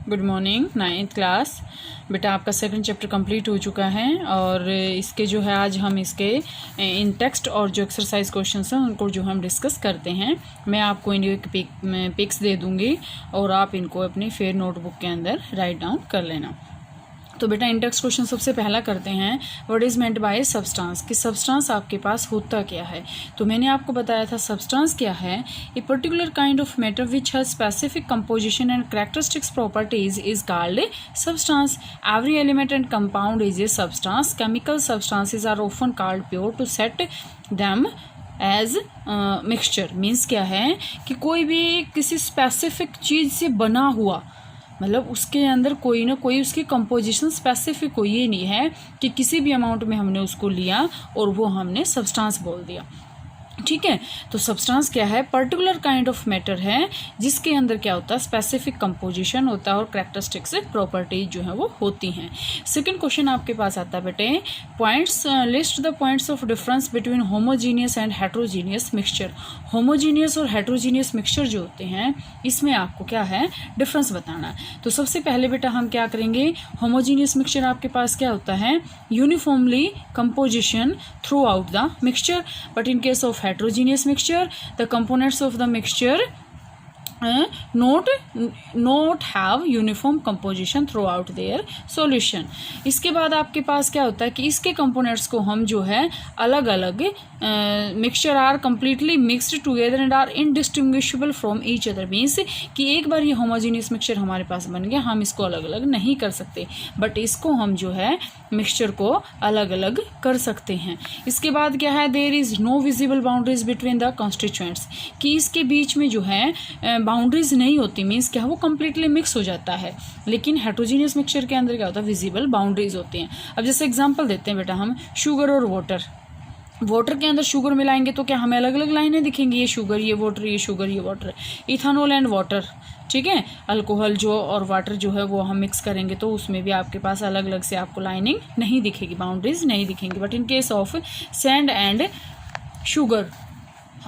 Good morning 9th class. बेटा आपका second chapter complete हो चुका है और इसके जो है आज हम इसके इन टेक्स्ट और जो एक्सरसाइज क्वेश्चंस हैं उनको जो हम डिस्कस करते हैं। मैं आपको इनके पिक्स दे दूंगी और आप इनको अपनी फेयर नोटबुक के अंदर राइट डाउन कर लेना। तो बेटा इन टेक्स्ट क्वेश्चन सबसे पहला करते हैं, what is meant by substance, कि सब्सटेंस आपके पास होता क्या है। तो मैंने आपको बताया था सब्सटेंस क्या है, a particular kind of matter which has specific composition and characteristics properties is called a substance. Every element and compound is a substance. Chemical substances are often called pure to set them as mixture. Means क्या है कि कोई भी किसी specific चीज़ से बना हुआ, मतलब उसके अंदर कोई ना कोई उसकी कंपोजिशन स्पेसिफिक हो, ये नहीं है कि किसी भी अमाउंट में हमने उसको लिया और वो हमने सब्सटेंस बोल दिया। ठीक है, तो सब्सटेंस क्या है, पर्टिकुलर काइंड ऑफ मैटर है जिसके अंदर क्या होता है, स्पेसिफिक कंपोजिशन होता है और कैरेक्टरिस्टिक्स प्रॉपर्टीज जो है वो होती हैं। सेकंड क्वेश्चन आपके पास आता है बेटे, points list the points of difference between homogeneous and heterogeneous mixture. Homogeneous और हेट्रोजीनियस मिक्सचर जो होते हैं इसमें आपको क्या है डिफरेंस बताना। तो सबसे पहले बेटा हम क्या करेंगे, होमोजीनियस मिक्सचर आपके पास क्या होता है, uniformly composition through out the mixture, but in case of heterogeneous mixture the components of the mixture not have uniform composition throughout their solution। इसके बाद आपके पास क्या होता है कि इसके कंपोनेंट्स को हम जो है अलग अलग mixture are completely mixed together and are indistinguishable from each other. Means कि एक बार ये होमोजीनियस मिक्सचर हमारे पास बन गया, हम इसको अलग अलग नहीं कर सकते, बट इसको हम जो है मिक्सचर को अलग अलग कर सकते हैं। इसके बाद क्या है, there is no visible boundaries between the constituents, कि इसके बीच में जो है बाउंड्रीज नहीं होती। मीन्स क्या है, वो कम्प्लीटली मिक्स हो जाता है। लेकिन हेट्रोजीनियस मिक्सचर के अंदर क्या होता है, विजिबल बाउंड्रीज होती हैं। अब जैसे एग्जांपल देते हैं बेटा हम, शुगर और वाटर। वाटर के अंदर शुगर मिलाएंगे तो क्या हमें अलग अलग लाइनें दिखेंगी, ये शुगर ये वाटर ये शुगर ये वाटर। इथेनॉल एंड वाटर, ठीक है, अल्कोहल जो और वाटर जो है वो हम मिक्स करेंगे तो उसमें भी आपके पास अलग अलग से आपको लाइनिंग नहीं दिखेगी, बाउंड्रीज नहीं दिखेंगी। But in case of sand and sugar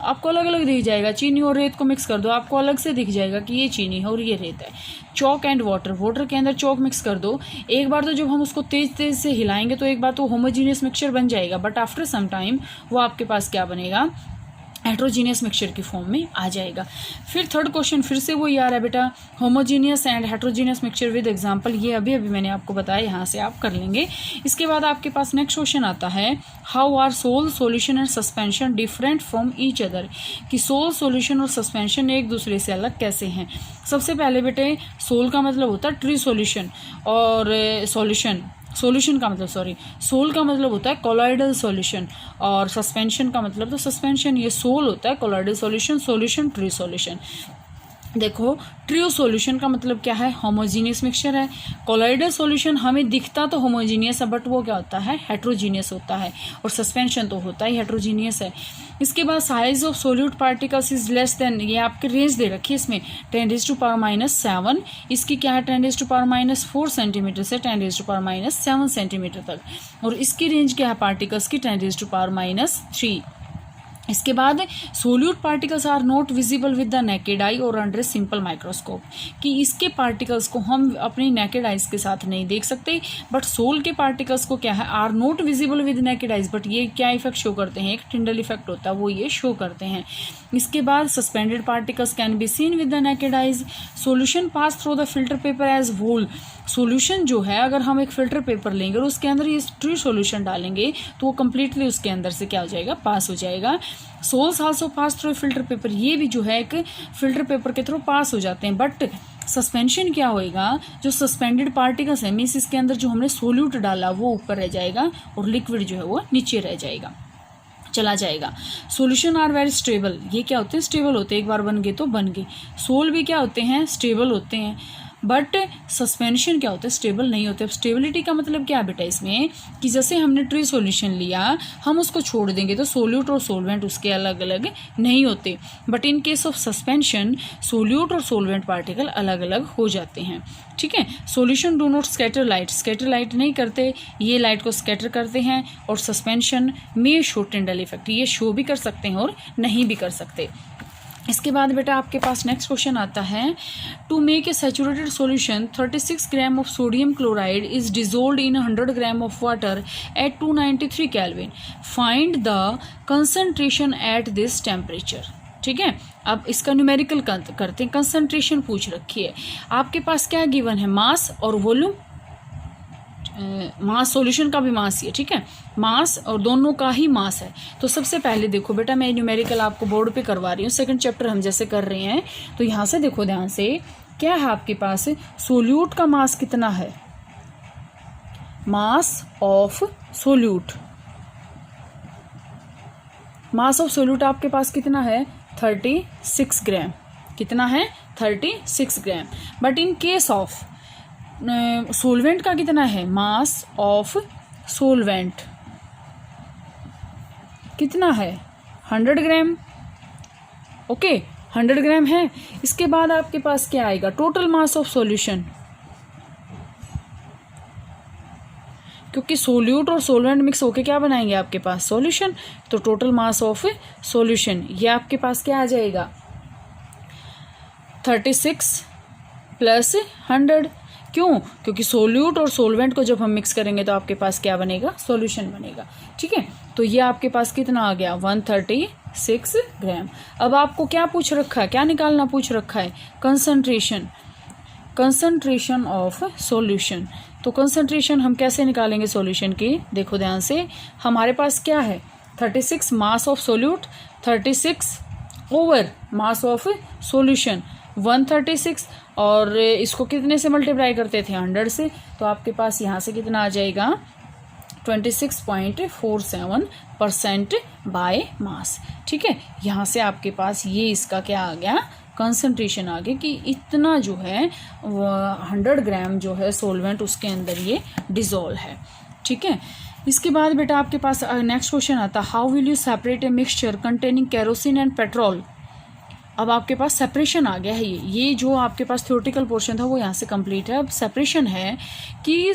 आपको अलग अलग दिख जाएगा। चीनी और रेत को मिक्स कर दो, आपको अलग से दिख जाएगा कि ये चीनी है और ये रेत है। चॉक एंड वाटर, वाटर के अंदर चॉक मिक्स कर दो, एक बार तो जब हम उसको तेज तेज से हिलाएंगे तो एक बार तो होमोजीनियस मिक्सचर बन जाएगा, बट आफ्टर सम टाइम वो आपके पास क्या बनेगा, हेट्रोजीनियस मिक्सचर की फॉर्म में आ जाएगा। फिर थर्ड क्वेश्चन फिर से वही आ रहा है बेटा, homogeneous and heterogeneous mixture with example. ये अभी मैंने आपको बताया, यहाँ से आप कर लेंगे। इसके बाद आपके पास नेक्स्ट क्वेश्चन आता है, how are sol solution and suspension different from each other, कि सोल सॉल्यूशन और सस्पेंशन एक दूसरे से अलग कैसे हैं। सबसे पहले बेटे सोल का मतलब होता है ट्री सॉल्यूशन, और सोल का मतलब होता है कोलॉइडल सॉल्यूशन, और सस्पेंशन का मतलब तो सस्पेंशन, ये सोल होता है कोलॉइडल सॉल्यूशन ट्री सॉल्यूशन। देखो ट्रियो सॉल्यूशन का मतलब क्या है, होमोजीनियस मिक्सचर है। कोलॉइडल सॉल्यूशन हमें दिखता तो होमोजीनियस है, बट वो क्या होता है, हेट्रोजीनियस होता है, और सस्पेंशन तो होता ही हेट्रोजीनियस है। इसके बाद size of solute particles is less than, ये आपके रेंज दे रखी है इसमें 10⁻⁻⁷, इसकी क्या है 10⁻⁴ सेंटीमीटर से 10⁻⁷ सेंटीमीटर तक, और इसकी रेंज क्या है पार्टिकल्स की 10⁻⁻3। इसके बाद solute particles are not visible with the naked eye और अंडर सिंपल माइक्रोस्कोप, कि इसके पार्टिकल्स को हम अपनी नेकेड आइज के साथ नहीं देख सकते, बट सोल के पार्टिकल्स को क्या है, are not visible with naked eyes, but ये क्या इफेक्ट शो करते हैं, एक टिंडल इफेक्ट होता है वो ये शो करते हैं। इसके बाद suspended particles can be seen with the naked eyes. Solution pass through the filter paper as whole, solution जो है अगर हम एक फिल्टर पेपर लेंगे और उसके अंदर ये ट्री सॉल्यूशन डालेंगे तो वो कम्प्लीटली उसके अंदर से क्या हो जाएगा, पास हो जाएगा। Sols also pass through filter paper, ये भी जो है एक फिल्टर पेपर के थ्रू पास हो जाते हैं। बट सस्पेंशन क्या होएगा, जो सस्पेंडेड पार्टिकल्स है, मीन्स इसके अंदर जो हमने सोल्यूट डाला वो ऊपर रह जाएगा और लिक्विड जो है वो नीचे रह जाएगा, चला जाएगा। सोल्यूशन आर वेरी स्टेबल, ये क्या होते हैं, स्टेबल होते हैं, एक बार बन गए तो बन गए। सोल भी क्या होते हैं, स्टेबल होते हैं, बट सस्पेंशन क्या होता है, स्टेबल नहीं होते। अब स्टेबिलिटी का मतलब क्या है बेटा इसमें, कि जैसे हमने ट्री सॉल्यूशन लिया, हम उसको छोड़ देंगे तो सोल्यूट और सोलवेंट उसके अलग अलग नहीं होते, but in case of suspension solute और सोलवेंट पार्टिकल अलग अलग हो जाते हैं। ठीक है, solution do not scatter light नहीं करते, ये लाइट को स्कैटर करते हैं, और सस्पेंशन में शो टिंडल इफेक्ट, ये शो भी कर सकते हैं और नहीं भी कर सकते। इसके बाद बेटा आपके पास नेक्स्ट क्वेश्चन आता है, to make a saturated solution 36 gram of sodium chloride is dissolved in 100 gram of water at 293 kelvin, find the concentration at this temperature. ठीक है, अब इसका न्यूमेरिकल करते हैं। कंसंट्रेशन पूछ रखी है, आपके पास क्या गिवन है, मास और वॉल्यूम। मास सॉल्यूशन का भी मास ही है, ठीक है, मास और दोनों का ही मास है। तो सबसे पहले देखो बेटा, मैं न्यूमेरिकल आपको बोर्ड पे करवा रही हूँ, सेकंड चैप्टर हम जैसे कर रहे हैं। तो यहाँ से देखो ध्यान से, क्या है आपके पास, सोल्यूट का मास कितना है, mass of solute, mass of solute आपके पास कितना है, 36 ग्राम। कितना है, 36 gram. But in case of solvent का कितना है, मास ऑफ सोलवेंट कितना है, 100 ग्राम। ओके, 100 ग्राम है। इसके बाद आपके पास क्या आएगा, टोटल मास ऑफ सॉल्यूशन, क्योंकि सोल्यूट और सोलवेंट मिक्स होके क्या बनाएंगे आपके पास, सॉल्यूशन। तो टोटल मास ऑफ सॉल्यूशन ये आपके पास क्या आ जाएगा, 36 प्लस 100। क्यों, क्योंकि सोल्यूट और सोलवेंट को जब हम मिक्स करेंगे तो आपके पास क्या बनेगा, सॉल्यूशन बनेगा। ठीक है, तो ये आपके पास कितना आ गया, 136 ग्राम। अब आपको क्या पूछ रखा है, क्या निकालना पूछ रखा है, कंसंट्रेशन, कंसंट्रेशन ऑफ सॉल्यूशन। तो कंसंट्रेशन हम कैसे निकालेंगे सॉल्यूशन की, देखो ध्यान से, हमारे पास क्या है, 36 मास of solute, 36 over mass of solution 136, और इसको कितने से मल्टीप्लाई करते थे, 100 से। तो आपके पास यहाँ से कितना आ जाएगा, 26.47% बाय मास। ठीक है, यहाँ से आपके पास ये इसका क्या आ गया, कंसंट्रेशन आ गया, कि इतना जो है 100 ग्राम जो है सोलवेंट उसके अंदर ये डिजोल्व है। ठीक है, इसके बाद बेटा आपके पास नेक्स्ट क्वेश्चन आता है, how will you separate a mixture containing kerosene and petrol. अब आपके पास सेपरेशन आ गया है, ये जो आपके पास थ्योरेटिकल पोर्शन था वो यहाँ से कंप्लीट है। अब सेपरेशन है कि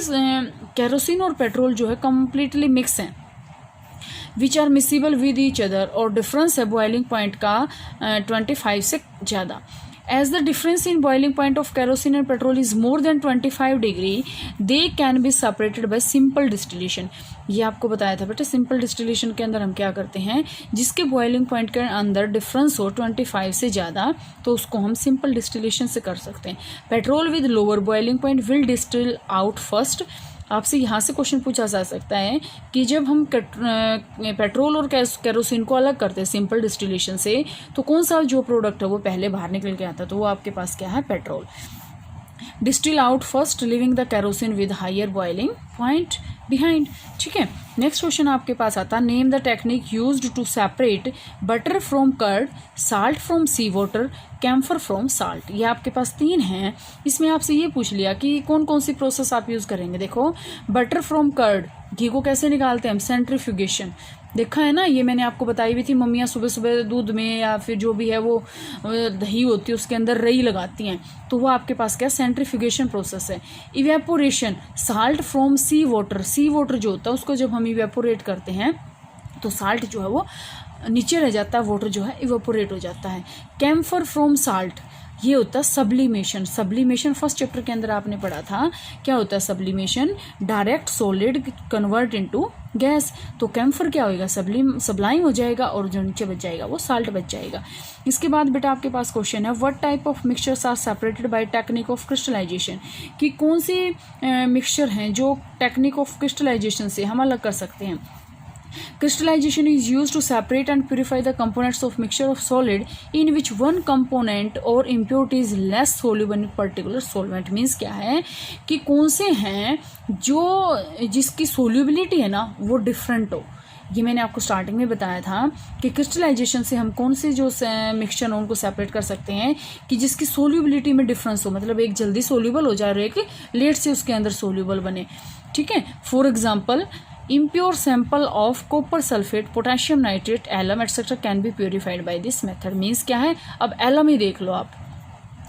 केरोसिन और पेट्रोल जो है कम्प्लीटली मिक्स हैं, which are miscible with each other, और डिफरेंस है बॉइलिंग पॉइंट का 25 से ज़्यादा। As the difference in boiling point of kerosene and petrol is more than 25 degree, they can be separated by simple distillation। ये आपको बताया था बेटा, सिंपल डिस्टिलेशन के अंदर हम क्या करते हैं, जिसके बॉइलिंग पॉइंट के अंदर डिफरेंस हो 25 से ज़्यादा, तो उसको हम सिंपल डिस्टिलेशन से कर सकते हैं। Petrol with lower boiling point will distil out first. आपसे यहाँ से क्वेश्चन पूछा जा सकता है कि जब हम पेट्रोल और केरोसिन को अलग करते हैं सिंपल डिस्टिलेशन से, तो कौन सा जो प्रोडक्ट है वो पहले बाहर निकल के आता है, तो वो आपके पास क्या है, petrol. Distil out first, living the kerosene with higher boiling point behind. ठीक है, नेक्स्ट क्वेश्चन आपके पास आता है, name the technique used to separate butter from curd, salt from sea water, camphor from salt. ये आपके पास 3 हैं, इसमें आपसे ये पूछ लिया कि कौन कौन सी प्रोसेस आप यूज़ करेंगे। देखो, बटर फ्रॉम कर्ड, घी को कैसे निकालते हैं हम, सेंट्रीफ्यूगेशन, देखा है ना, ये मैंने आपको बताई भी थी, मम्मियाँ सुबह सुबह दूध में या फिर जो भी है वो दही होती है उसके अंदर रई लगाती हैं, तो वो आपके पास क्या, सेंट्रीफ्यूगेशन प्रोसेस है। Evaporation, salt from sea water, sea water जो होता है उसको जब हम इवेपोरेट करते हैं तो साल्ट जो है वो नीचे रह जाता है, वाटर जो है इवेपोरेट हो जाता है। कैम्फर फ्रॉम साल्ट, ये होता है सब्लिमेशन। सब्लिमेशन फर्स्ट चैप्टर के अंदर आपने पढ़ा था, क्या होता है sublimation, direct solid convert into gas. तो कैम्फर क्या होगा, सब्लाइम हो जाएगा, और जो नीचे बच जाएगा वो साल्ट बच जाएगा। इसके बाद बेटा आपके पास क्वेश्चन है, what type of mixtures are separated by technique of crystallization, कि कौन सी मिक्सचर हैं जो टेक्निक ऑफ क्रिस्टलाइजेशन से हम अलग कर सकते हैं। Crystallization is used to separate and purify the components of mixture of solid in which one component or impurity is less soluble in particular solvent। Means क्या है कि कौन से हैं जो जिसकी solubility है ना वो different हो। ये मैंने आपको स्टार्टिंग में बताया था कि क्रिस्टलाइजेशन से हम कौन से जो मिक्सचर है उनको सेपरेट कर सकते हैं कि जिसकी सोल्यूबिलिटी में डिफरेंस हो, मतलब एक जल्दी सोल्यूबल हो जाए और एक लेट से उसके अंदर सोल्यूबल बने। ठीक है, for example, impure sample of copper sulfate, potassium nitrate, alum etc. can be purified by this method। Means क्या है, अब एलम ही देख लो आप,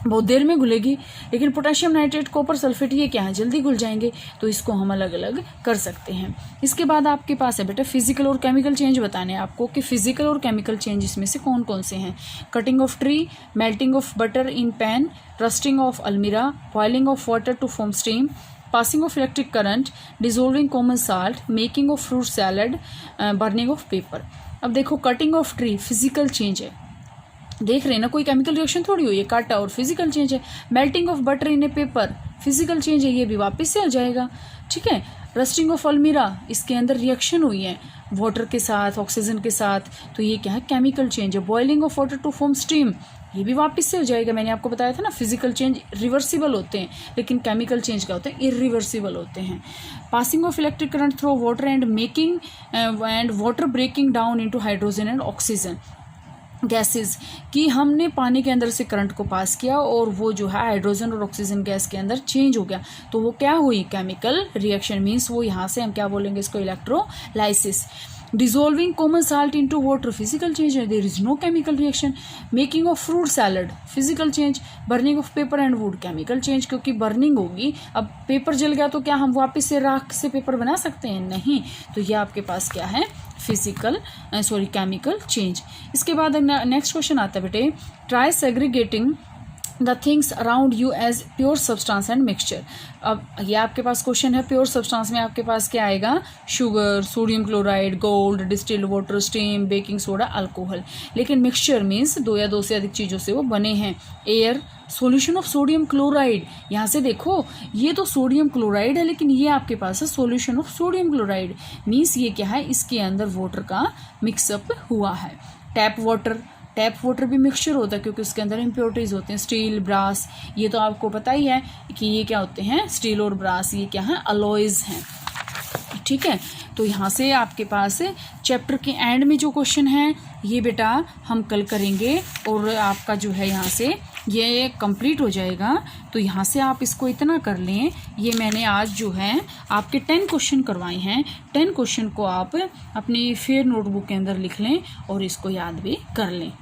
बहुत देर में घुलेगी। लेकिन पोटेशियम नाइट्रेट, कॉपर सल्फेट ये क्या है, जल्दी घुल जाएंगे, तो इसको हम अलग अलग कर सकते हैं। इसके बाद आपके पास है बेटा फिजिकल और केमिकल चेंज बताने हैं आपको कि फिजिकल और केमिकल चेंज इसमें से कौन कौन से हैं। Cutting of tree, melting of butter in pan, rusting of अलमीरा, boiling of water to form steam, passing of electric current, dissolving common salt, making of fruit salad, burning of paper। अब देखो cutting of tree physical change है, देख रहे हैं ना, कोई chemical reaction थोड़ी हुई है, काटा और फिजिकल चेंज है। Melting of butter in A paper physical change है, ये भी वापस से हो जाएगा, ठीक है। रस्टिंग ऑफ अलमीरा, इसके अंदर रिएक्शन हुई है वाटर के साथ, ऑक्सीजन के साथ, तो ये क्या है, केमिकल चेंज है। Boiling of water to form steam, ये भी वापस से हो जाएगा। मैंने आपको बताया था ना, फिजिकल चेंज रिवर्सिबल होते हैं, लेकिन केमिकल चेंज क्या होते हैं, इरिवर्सिबल होते हैं। Passing of electric current through water and making and water breaking down into hydrogen and oxygen gases, कि हमने पानी के अंदर से करंट को पास किया और वो जो है हाइड्रोजन और ऑक्सीजन गैस के अंदर चेंज हो गया, तो वो क्या हुई, केमिकल रिएक्शन। मीन्स वो यहाँ से हम क्या बोलेंगे इसको, electrolysis. Dissolving common salt into water physical change है, there is no chemical reaction. Making of fruit salad physical change. Burning of paper and wood chemical change, क्योंकि बर्निंग होगी, अब पेपर जल गया तो क्या हम वापस से राख से पेपर बना सकते हैं, नहीं, तो ये आपके पास क्या है, केमिकल चेंज। इसके बाद नेक्स्ट क्वेश्चन आता है बेटे, try segregating the things around you as pure substance and mixture. अब ये आपके पास क्वेश्चन है, प्योर सब्सटेंस में आपके पास क्या आएगा, sugar, sodium chloride, gold, distilled water, steam, baking soda, alcohol. लेकिन मिक्सचर मीन्स दो या दो से अधिक चीज़ों से वो बने हैं। Air, solution of sodium chloride, यहाँ से देखो ये तो सोडियम क्लोराइड है, लेकिन ये आपके पास है solution of sodium chloride, means ये क्या है, इसके अंदर वाटर का मिक्सअप हुआ है। टैप वाटर भी मिक्सचर होता है, क्योंकि उसके अंदर इम्प्योरिटीज होते हैं। स्टील, ब्रास, ये तो आपको पता ही है कि ये क्या होते हैं, स्टील और ब्रास ये क्या है, अलॉयज हैं, ठीक है। तो यहाँ से आपके पास चैप्टर के एंड में जो क्वेश्चन है ये बेटा हम कल करेंगे, और आपका जो है यहाँ से ये कंप्लीट हो जाएगा। तो यहाँ से आप इसको इतना कर लें, ये मैंने आज जो है आपके 10 क्वेश्चन करवाए हैं, 10 क्वेश्चन को आप अपनी फेयर नोटबुक के अंदर लिख लें और इसको याद भी कर लें।